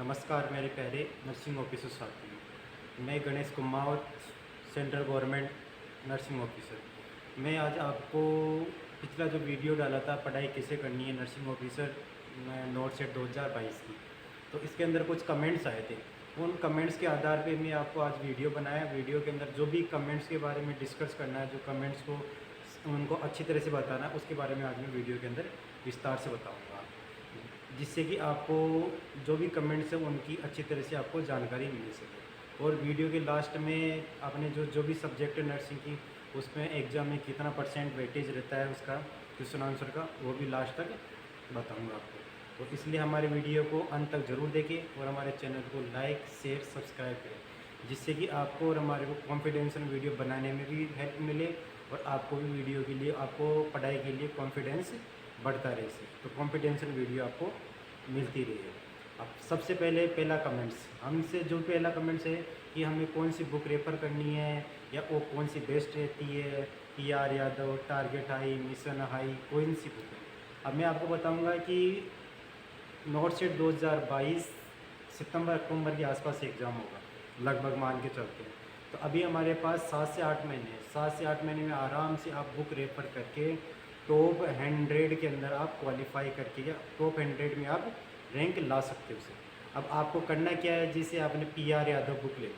नमस्कार मेरे प्यारे नर्सिंग ऑफिसर साथियों। मैं Ganesh Kumawat, central government nursing officer. मैं आज आपको पिछला जो वीडियो डाला था पढ़ाई कैसे करनी है नर्सिंग ऑफिसर नोट सेट 2022 की, तो इसके अंदर कुछ कमेंट्स आए थे। उन कमेंट्स के आधार पे मैं आपको आज वीडियो बनाया। वीडियो के अंदर जो भी कमेंट्स के बारे में डिस्कस करना है, जो कमेंट्स को उनको अच्छी तरह से बताना है, उसके बारे में आज मैं वीडियो के अंदर विस्तार से बताऊँगा, जिससे कि आपको जो भी कमेंट्स हैं उनकी अच्छी तरह से आपको जानकारी मिल सके। और वीडियो के लास्ट में आपने जो भी सब्जेक्ट है नर्सिंग की, उसमें एग्ज़ाम में कितना % वेटेज रहता है उसका क्वेश्चन आंसर का, वो भी लास्ट तक बताऊंगा आपको। तो इसलिए हमारे वीडियो को अंत तक ज़रूर देखें और हमारे चैनल को लाइक शेयर सब्सक्राइब करें, जिससे कि आपको और हमारे को कॉन्फिडेंशियल वीडियो बनाने में भी हेल्प मिले और आपको भी वीडियो के लिए, आपको पढ़ाई के लिए कॉन्फिडेंस बढ़ता रहे। तो कॉन्फिडेंशियल वीडियो आपको मिलती रही। अब सबसे पहले पहला कमेंट्स हमसे, जो पहला कमेंट्स है कि हमें कौन सी बुक रेफ़र करनी है या वो कौन सी बेस्ट रहती है, PR Yadav, target high, mission high, कौन सी बुक है। अब मैं आपको बताऊंगा कि नोट सेट 2022 सितंबर अक्टूबर के आसपास एग्ज़ाम होगा, लगभग मान के चलते हैं। तो अभी हमारे पास 7 से 8 महीने हैं। 7 से 8 महीने में आराम से आप बुक रेफ़र करके टॉप 100 के अंदर आप क्वालिफाई करके या टॉप 100 में आप रैंक ला सकते हो उसे। अब आपको करना क्या है, जैसे आपने PR यादव बुक ले ली,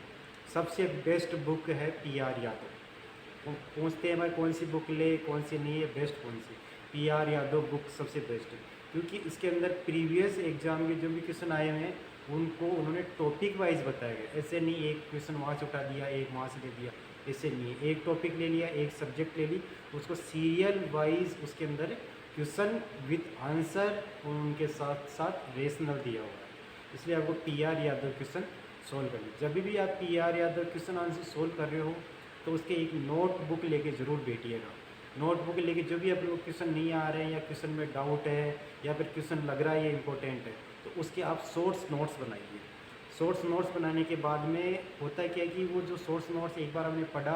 सबसे बेस्ट बुक है PR यादव। पूछते हैं भाई कौन सी बुक ले, कौन सी नहीं है, बेस्ट कौन सी। PR यादव बुक सबसे बेस्ट है, क्योंकि इसके अंदर प्रीवियस एग्ज़ाम के जो भी क्वेश्चन आए हुए हैं उनको उन्होंने टॉपिक वाइज बताया गया। ऐसे नहीं एक क्वेश्चन वहाँ से उठा दिया, एक वहाँ से दे दिया, ऐसे नहीं है। एक टॉपिक ले लिया, एक सब्जेक्ट ले ली, उसको सीरियल वाइज उसके अंदर क्वेश्चन विथ आंसर और उनके साथ साथ रेशनल दिया हुआ है। इसलिए आपको PR यादव क्वेश्चन सोल्व करनी। जब भी आप PR Yadav question answer solve कर रहे हो तो उसके एक नोटबुक लेके ज़रूर बैठिएगा। नोटबुक लेके जो भी अपने को क्वेश्चन नहीं आ रहे हैं या क्वेश्चन में डाउट है या फिर क्वेश्चन लग रहा है ये इंपॉर्टेंट है, तो उसके आप सोर्स नोट्स बनाइए। सोर्स नोट्स बनाने के बाद में होता है क्या कि वो जो सोर्स नोट्स एक बार हमने पढ़ा,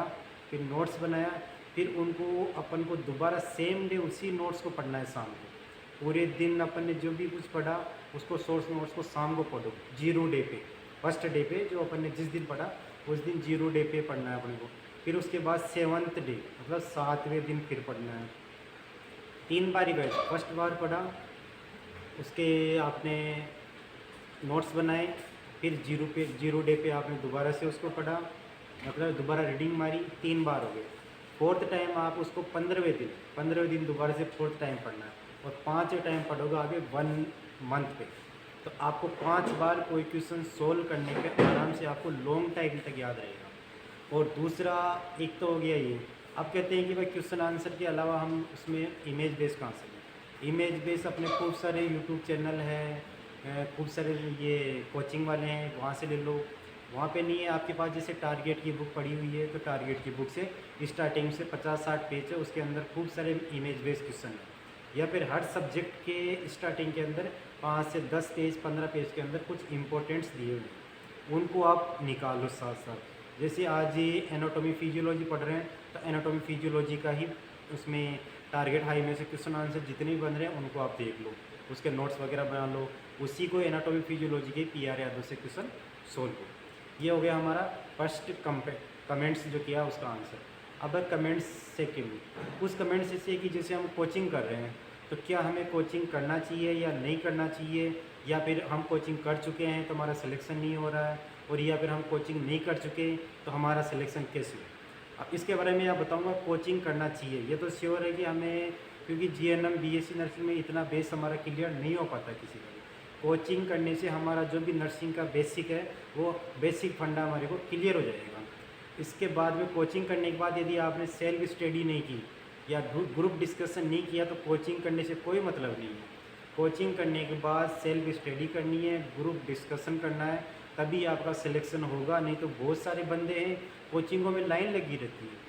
फिर नोट्स बनाया, फिर उनको अपन को दोबारा सेम डे उसी नोट्स को पढ़ना है शाम को। पूरे दिन अपन ने जो भी कुछ पढ़ा उसको सोर्स नोट्स को शाम को पढ़ो, 0 डे पे, फर्स्ट डे पे जो अपन ने जिस दिन पढ़ा उस दिन 0 डे पे पढ़ना है अपने को। फिर उसके बाद 7th डे मतलब 7वें दिन फिर पढ़ना है। 3 बार ही बैठ, फर्स्ट बार पढ़ा, उसके आपने नोट्स बनाए, फिर 0 डे पे आपने दोबारा से उसको पढ़ा, मतलब दोबारा रीडिंग मारी, 3 बार हो गए। 4th टाइम आप उसको 15वें दिन दोबारा से 4th टाइम पढ़ना है और 5वें टाइम पढ़ोगे आगे 1 मंथ पे। तो आपको 5 बार कोई क्वेश्चन सोल्व करने पे आराम से आपको लॉन्ग टाइम तक याद रहेगा। और दूसरा एक तो हो गया ये। अब कहते हैं कि भाई क्वेश्चन आंसर के अलावा हम उसमें इमेज बेस कहाँ से लें। इमेज बेस अपने खूब सारे यूट्यूब चैनल हैं, खूब सारे ये कोचिंग वाले हैं, वहाँ से ले लो। वहाँ पे नहीं है आपके पास, जैसे टारगेट की बुक पड़ी हुई है तो टारगेट की बुक से स्टार्टिंग से 50-60 पेज है, उसके अंदर खूब सारे इमेज बेस क्वेश्चन हैं। या फिर हर सब्जेक्ट के स्टार्टिंग के अंदर 5 से 10 पेज 15 पेज के अंदर कुछ इंपॉर्टेंट्स दिए हुए हैं, उनको आप निकालो साथ साथ। जैसे आज ये एनाटॉमी फिजियोलॉजी पढ़ रहे हैं तो एनाटॉमी फिजियोलॉजी का ही उसमें टारगेट हाई में से क्वेश्चन आंसर जितने भी बन रहे हैं उनको आप देख लो, उसके नोट्स वगैरह बना लो, उसी को एनाटॉमी फिजियोलॉजी के PR यादव से क्वेश्चन सोल्व हो। ये हो गया हमारा फर्स्ट कमेंट्स जो किया उसका आंसर। अब कमेंट्स सेकेंड, उस कमेंट्स से कि जैसे हम कोचिंग कर रहे हैं तो क्या हमें कोचिंग करना चाहिए या नहीं करना चाहिए, या फिर हम कोचिंग कर चुके हैं तो हमारा सिलेक्शन नहीं हो रहा है, और या फिर हम कोचिंग नहीं कर चुके तो हमारा सिलेक्शन कैसे हो। अब इसके बारे में आप बताऊंगा। कोचिंग करना चाहिए, ये तो श्योर है कि हमें, क्योंकि GNM BSc नर्सिंग में इतना बेस हमारा क्लियर नहीं हो पाता किसी का भी। कोचिंग करने से हमारा जो भी नर्सिंग का बेसिक है वो बेसिक फंडा हमारे को क्लियर हो जाएगा। इसके बाद में कोचिंग करने के बाद यदि आपने सेल्फ स्टडी नहीं की या ग्रुप डिस्कशन नहीं किया तो कोचिंग करने से कोई मतलब नहीं है। कोचिंग करने के बाद सेल्फ स्टडी करनी है, ग्रुप डिस्कशन करना है, तभी आपका सिलेक्शन होगा। नहीं तो बहुत सारे बंदे हैं कोचिंगों में लाइन लगी रहती है,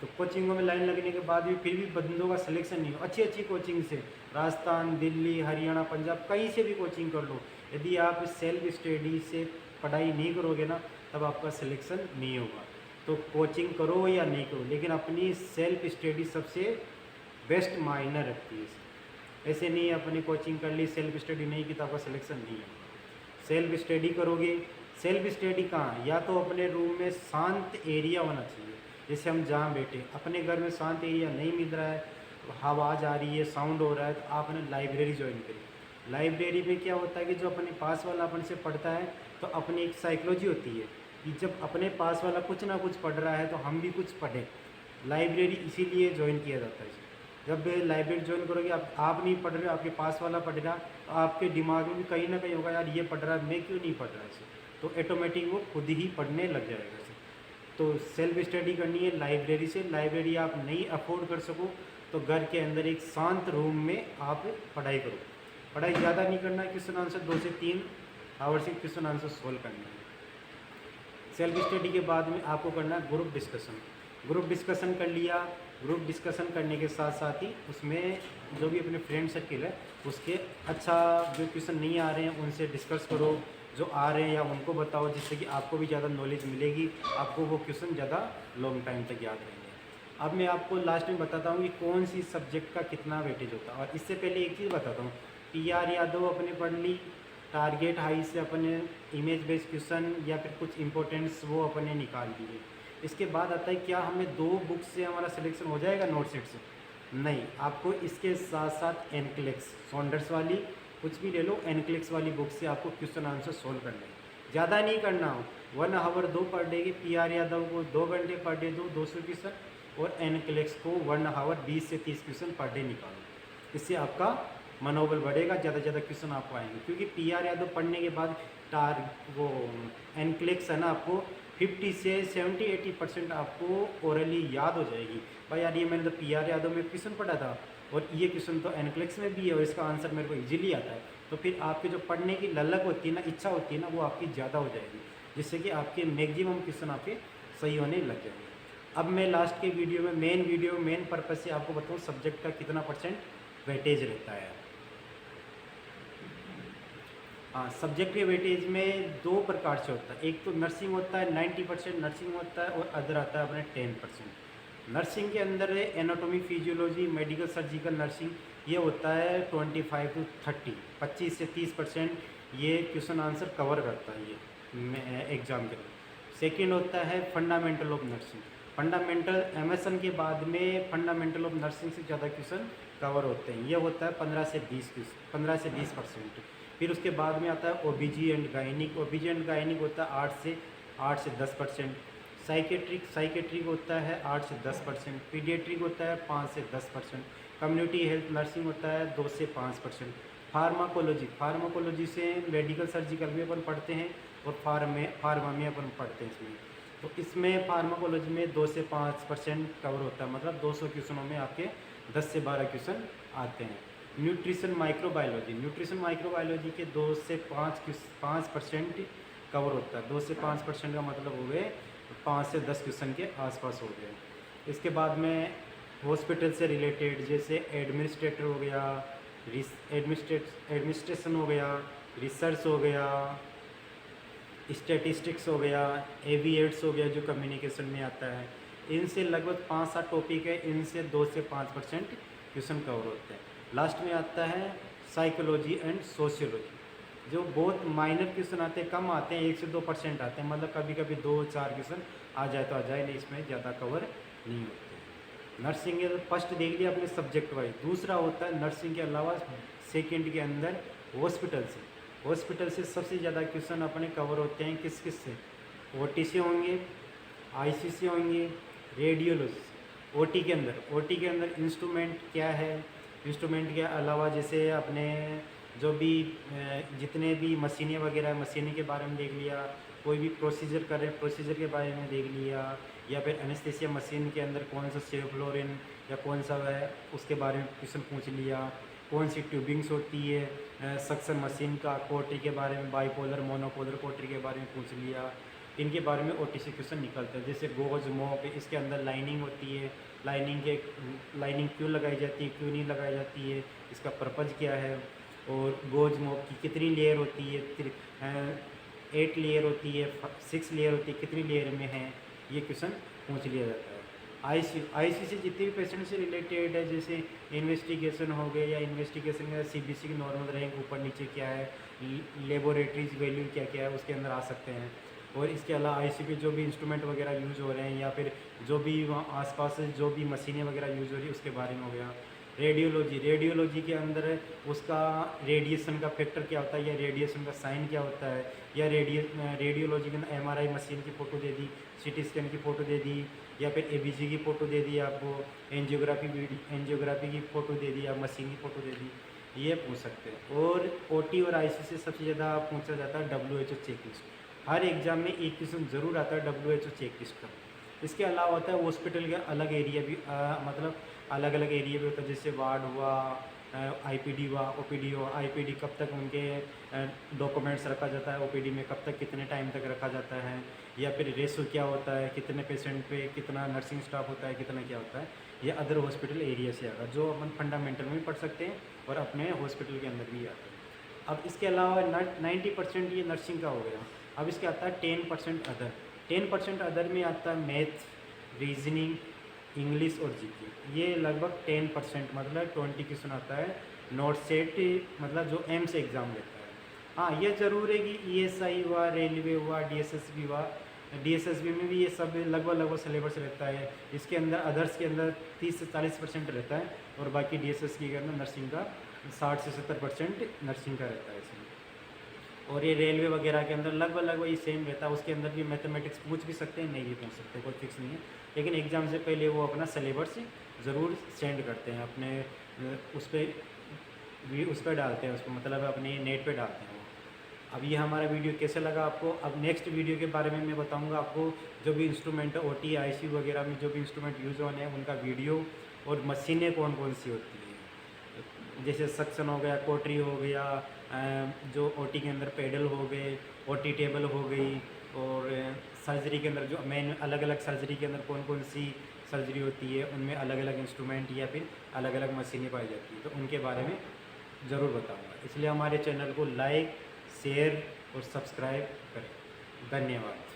तो कोचिंगों में लाइन लगने के बाद भी फिर भी बंदों का सिलेक्शन नहीं हो। अच्छी अच्छी कोचिंग से, राजस्थान, दिल्ली, हरियाणा, पंजाब, कहीं से भी कोचिंग कर लो, यदि आप सेल्फ स्टडी से पढ़ाई नहीं करोगे ना तब आपका सिलेक्शन नहीं होगा। तो कोचिंग करो या नहीं करो, लेकिन अपनी सेल्फ स्टडी सबसे बेस्ट मायने रखती है। ऐसे नहीं अपनी कोचिंग कर ली, सेल्फ स्टडी नहीं की तो आपका सिलेक्शन नहीं होगा। सेल्फ स्टडी करोगे। सेल्फ स्टडी कहाँ, या तो अपने रूम में शांत एरिया होना चाहिए, जैसे हम जहाँ बैठे, अपने घर में शांत एरिया नहीं मिल रहा है, आवाज़ आ रही है, साउंड हो रहा है, तो आपने लाइब्रेरी ज्वाइन करी। लाइब्रेरी में क्या होता है कि जो अपने पास वाला अपन से पढ़ता है, तो अपनी एक साइकोलॉजी होती है कि जब अपने पास वाला कुछ ना कुछ पढ़ रहा है तो हम भी कुछ पढ़ें। लाइब्रेरी इसीलिए ज्वाइन किया जाता है। जब लाइब्रेरी ज्वाइन करोगे, आप नहीं पढ़ रहे हो, आपके पास वाला पढ़ रहा, तो आपके दिमाग में भी कहीं ना कहीं होगा, यार ये पढ़ रहा है, मैं क्यों नहीं पढ़ रहा इसे, तो ऑटोमेटिक वो खुद ही पढ़ने लग जाएगा इसे। तो सेल्फ स्टडी करनी है लाइब्रेरी से। लाइब्रेरी आप नहीं अफोर्ड कर सको तो घर के अंदर एक शांत रूम में आप पढ़ाई करो। पढ़ाई ज़्यादा नहीं करना है, क्वेश्चन आंसर 2 से 3 आवर से क्वेश्चन आंसर सोल्व करना है। सेल्फ स्टडी के बाद में आपको करना है ग्रुप डिस्कशन। ग्रुप डिस्कशन कर लिया, ग्रुप डिस्कशन करने के साथ साथ ही उसमें जो भी अपने फ्रेंड सर्किल है उसके अच्छा जो क्वेश्चन नहीं आ रहे हैं उनसे डिस्कस करो, जो आ रहे हैं या उनको बताओ, जिससे कि आपको भी ज़्यादा नॉलेज मिलेगी, आपको वो क्वेश्चन ज़्यादा लॉन्ग टाइम तक याद रहेंगे। अब मैं आपको लास्ट में बताता हूँ कि कौन सी सब्जेक्ट का कितना वेटेज होता है। और इससे पहले एक चीज़ बताता हूँ, PR यादव अपने पढ़ ली, टारगेट हाई से अपने इमेज बेस्ड क्वेश्चन या फिर कुछ इंपॉर्टेंट्स वो अपने निकाल दिए। इसके बाद आता है क्या हमें 2 बुक से हमारा सिलेक्शन हो जाएगा नोट सेट से? नहीं, आपको इसके साथ साथ एनक्लेक्स, सॉन्डर्स वाली कुछ भी ले लो, एनक्लेक्स वाली बुक से आपको क्वेश्चन आंसर सोल्व करना है। ज़्यादा नहीं करना हो, 1 आवर 2 पर डे की, PR यादव को 2 घंटे पर डे दो 200 क्वेश्चन, और एनक्लेक्स को 1 आवर 20 से 30 क्वेश्चन पर डे निकालो। इससे आपका मनोबल बढ़ेगा, ज़्यादा से ज़्यादा क्वेश्चन आपको आएंगे। क्योंकि PR यादव पढ़ने के बाद वो एनक्लेक्स है ना, आपको 50 से 70-80% आपको ओरली याद हो जाएगी। भाई यार ये मैंने तो PR यादव में क्वेश्चन पढ़ा था और ये क्वेश्चन तो एनक्लेक्स में भी है और इसका आंसर मेरे को इजीली आता है। तो फिर आपके जो पढ़ने की ललक होती है ना, इच्छा होती है ना, वो आपकी ज़्यादा हो जाएगी, जिससे कि आपके मैक्सिमम क्वेश्चन आपके सही होने लग जाएंगे। अब मैं लास्ट के वीडियो में मेन पर्पज़ से आपको बताऊँ सब्जेक्ट का कितना % वेटेज रहता है। हाँ, सब्जेक्ट के वेटेज में 2 प्रकार से होता है। एक तो नर्सिंग होता है 90% नर्सिंग होता है, और अदर आता है अपने 10%। नर्सिंग के अंदर है anatomy, physiology, medical surgical nursing, ये होता है 25 to 30, 25 से 30% ये क्वेश्चन आंसर कवर करता है ये एग्ज़ाम के लिए। सेकेंड होता है fundamental of nursing. Fundamental MSN के बाद में फंडामेंटल ऑफ नर्सिंग से ज़्यादा क्वेश्चन कवर होते हैं, ये होता है 15 से 20%। फिर उसके बाद में आता है OBG and gynaec. OBG and gynaec होता है 8 से 10%। साइकेट्रिक होता है 8 से 10%। पीडियाट्रिक होता है 5 से 10%। कम्युनिटी हेल्थ नर्सिंग होता है 2 से 5%। फार्माकोलॉजी से मेडिकल सर्जिकल में अपन पढ़ते हैं, और फार्मा में अपन पढ़ते हैं इसमें। तो इसमें फार्माकोलॉजी में 2 से 5% कवर होता है, मतलब 200 क्वेश्चनों में आपके 10 से 12 क्वेश्चन आते हैं। न्यूट्रिशन माइक्रोबायोलॉजी के 2 से 5% कवर होता है। 2 से 5% का मतलब हो गए 5 से 10 क्वेश्चन के आसपास हो गए। इसके बाद में हॉस्पिटल से रिलेटेड जैसे एडमिनिस्ट्रेटर हो गया, एडमिनिस्ट्रेशन हो गया, रिसर्च हो गया, स्टैटिस्टिक्स हो गया, एविएट्स हो गया जो कम्युनिकेशन में आता है, इनसे लगभग 5-7 टॉपिक है, इनसे 2 से 5% क्वेश्चन कवर होते हैं। लास्ट में आता है साइकोलॉजी एंड सोशियोलॉजी, जो बहुत माइनर क्वेश्चन आते हैं, कम आते हैं, 1 से 2% आते हैं, मतलब कभी कभी 2-4 क्वेश्चन आ जाए तो आ जाए, नहीं इसमें ज़्यादा कवर नहीं होते। नर्सिंग के फर्स्ट देख लिया अपने सब्जेक्ट वाइज। दूसरा होता है नर्सिंग के अलावा सेकेंड के अंदर हॉस्पिटल से सबसे ज़्यादा क्वेश्चन अपने कवर होते हैं किस से? OT से होंगे, IC से होंगे, रेडियोलॉजी। OT के अंदर इंस्ट्रूमेंट क्या है, इंस्ट्रूमेंट के अलावा जैसे अपने जो भी जितने भी मशीनें वगैरह मशीनें के बारे में देख लिया, कोई भी प्रोसीजर कर रहे हैं प्रोसीजर के बारे में देख लिया, या फिर एनेस्थीसिया मशीन के अंदर कौन सा सेफ्लोरिन या कौन सा है उसके बारे में क्वेश्चन पूछ लिया, कौन सी ट्यूबिंग्स होती है, सक्शन मशीन का कोटरी के बारे में, बाईपोलर मोनोपोलर कोटरी के बारे में पूछ लिया, इनके बारे में OT से क्वेश्चन निकलते हैं। जैसे गोज मोप, इसके अंदर लाइनिंग होती है, लाइनिंग क्यों लगाई जाती है, क्यों नहीं लगाई जाती है, इसका पर्पज़ क्या है, और गोज मोप की कितनी लेयर होती है, 8 लेयर होती है, 6 लेयर होती है, कितनी लेयर में है, ये क्वेश्चन पूछ लिया जाता है। आईसी से जितने भी पेशेंट से रिलेटेड है, जैसे इन्वेस्टिगेशन हो गए या इन्वेस्टिगेशन का सीबीसी की नॉर्मल रैंक ऊपर नीचे क्या है, लेबोरेटरीज वैल्यू क्या क्या है, उसके अंदर आ सकते हैं। और इसके अलावा आईसी पे जो भी इंस्ट्रूमेंट वगैरह यूज़ हो रहे हैं या फिर जो भी वहाँ आसपास जो भी मशीनें वगैरह यूज़ हो रही है उसके बारे में हो गया। रेडियोलॉजी के अंदर उसका रेडिएशन का फैक्टर क्या होता है या रेडिएशन का साइन क्या होता है, या रेडियोलॉजी के अंदर एमआरआई मशीन की फ़ोटो दे दी, सीटी स्कैन की फ़ोटो दे दी, या फिर एबीजी की फ़ोटो दे दी आपको, एंजियोग्राफी की फ़ोटो दे दी, या मशीन की फ़ोटो दे दी, ये पूछ सकते हैं। और ओटी और आईसी से सबसे ज़्यादा पूछा जाता है WHO चेक लिस्ट। हर एग्ज़ाम में एक क्वेश्चन ज़रूर आता है WHO चेक लिस्ट का। इसके अलावा होता है हॉस्पिटल के अलग एरिया भी, मतलब अलग अलग एरिया भी होता है, जैसे वार्ड हुआ, आईपीडी हुआ, ओपीडी हुआ। आईपीडी कब तक उनके डॉक्यूमेंट्स रखा जाता है, ओपीडी में कब तक कितने टाइम तक रखा जाता है, या फिर रेशो क्या होता है, कितने पेशेंट पे कितना नर्सिंग स्टाफ होता है, कितना क्या होता है, ये अदर हॉस्पिटल एरिया से आएगा, जो अपन फंडामेंटल में भी पढ़ सकते हैं और अपने हॉस्पिटल के अंदर भी आता है। अब इसके अलावा 90% ये नर्सिंग का हो गया। अब इसके आता है 10% अदर। 10% अदर में आता है मैथ, रीजनिंग, इंग्लिश और जीके। ये लगभग 10%, मतलब 20 क्वेश्चन आता है नॉट सेट, मतलब जो एम से एग्ज़ाम लेता है। हाँ, ये ज़रूर है कि ईएसआई हुआ, रेलवे हुआ, डीएसएसबी हुआ, डीएसएसबी में भी ये सब लगभग सिलेबस रहता है। इसके अंदर अदर्स के अंदर 30 से 40% रहता है, और बाकी डीएसएसबी के अंदर नर्सिंग का 60 से 70% नर्सिंग का रहता है इसमें। और ये रेलवे वगैरह के अंदर लगभग ये सेम रहता है। उसके अंदर भी मैथमेटिक्स पूछ भी सकते हैं, नहीं भी पूछ सकते, कोई फिक्स नहीं है। लेकिन एग्ज़ाम से पहले वो अपना सिलेबस ज़रूर सेंड करते हैं अपने उस पर डालते हैं उसको, मतलब अपने नेट पे डालते हैं वो। अब ये हमारा वीडियो कैसे लगा आपको, अब नेक्स्ट वीडियो के बारे में मैं बताऊंगा आपको। जो भी इंस्ट्रूमेंट है ओटी आईसी वगैरह में जो भी इंस्ट्रूमेंट यूज़ होने हैं उनका वीडियो, और मशीनें कौन कौन सी होती हैं, जैसे सक्शन हो गया, कोटरी हो गया, जो ओटी के अंदर पेडल हो गए, ओटी टेबल हो गई, और सर्जरी के अंदर जो मेन अलग अलग सर्जरी के अंदर कौन कौन सी सर्जरी होती है, उनमें अलग अलग इंस्ट्रूमेंट या फिर अलग अलग मशीनें पाई जाती हैं, तो उनके बारे में ज़रूर बताऊंगा। इसलिए हमारे चैनल को लाइक, शेयर और सब्सक्राइब करें। धन्यवाद।